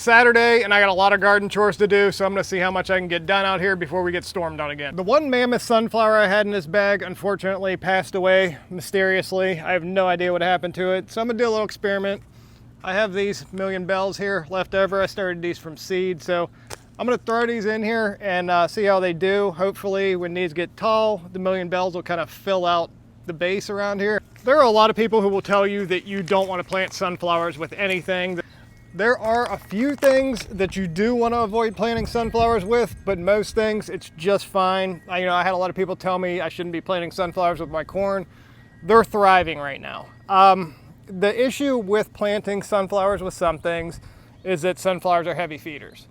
It's Saturday and I got a lot of garden chores to do, so I'm gonna see how much I can get done out here before we get stormed on again. The one mammoth sunflower I had in this bag unfortunately passed away mysteriously. I have no idea what happened to it, so I'm gonna do a little experiment. I have these million bells here left over. I started these from seed, so I'm gonna throw these in here and see how they do. Hopefully when these get tall, the million bells will kind of fill out the base around here. There are a lot of people who will tell you that you don't want to plant sunflowers with anything. There are a few things that you do want to avoid planting sunflowers with, but most things it's just fine. I had a lot of people tell me I shouldn't be planting sunflowers with my corn. They're thriving right now. The issue with planting sunflowers with some things is that sunflowers are heavy feeders.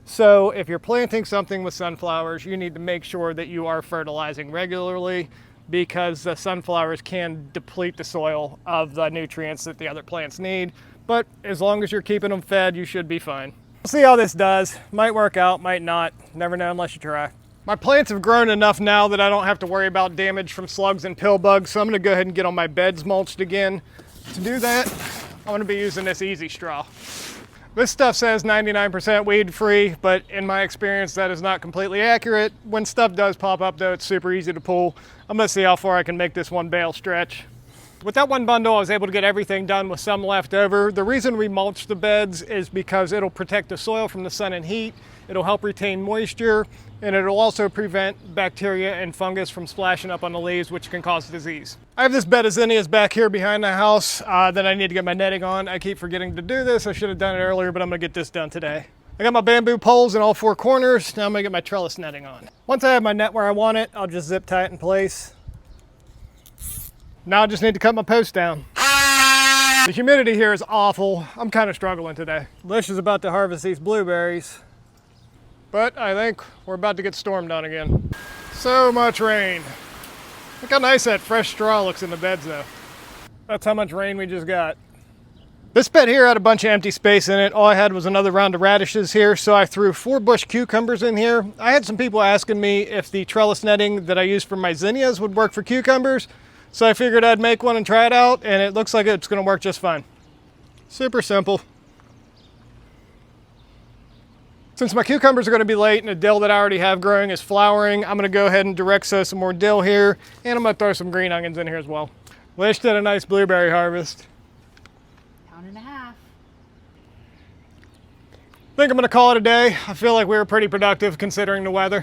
So if you're planting something with sunflowers, you need to make sure that you are fertilizing regularly, because the sunflowers can deplete the soil of the nutrients that the other plants need. But as long as you're keeping them fed, you should be fine. We'll see how this does. Might work out, might not. Never know unless you try. My plants have grown enough now that I don't have to worry about damage from slugs and pill bugs, so I'm gonna go ahead and get on my beds mulched again. To do that, I'm gonna be using this easy straw. This stuff says 99% weed free, but in my experience, that is not completely accurate. When stuff does pop up though, it's super easy to pull. I'm gonna see how far I can make this one bale stretch. With that one bundle, I was able to get everything done with some left over. The reason we mulch the beds is because it'll protect the soil from the sun and heat. It'll help retain moisture, and it'll also prevent bacteria and fungus from splashing up on the leaves, which can cause disease. I have this bed of zinnias back here behind the house that I need to get my netting on. I keep forgetting to do this. I should have done it earlier, but I'm gonna get this done today. I got my bamboo poles in all four corners. Now I'm gonna get my trellis netting on. Once I have my net where I want it, I'll just zip tie it in place. Now I just need to cut my post down. The humidity here is awful. I'm kind of struggling today. Lish is about to harvest these blueberries, but I think we're about to get stormed on again. So much rain. Look how nice that fresh straw looks in the beds though. That's how much rain we just got. This bed here had a bunch of empty space in it. All I had was another round of radishes here, so I threw 4 bush cucumbers in here. I had some people asking me if the trellis netting that I used for my zinnias would work for cucumbers, so I figured I'd make one and try it out, and it looks like it's gonna work just fine. Super simple. Since my cucumbers are gonna be late and the dill that I already have growing is flowering, I'm gonna go ahead and direct sow some more dill here, and I'm gonna throw some green onions in here as well. Lish did a nice blueberry harvest. Pound and a half. I think I'm gonna call it a day. I feel like we were pretty productive considering the weather.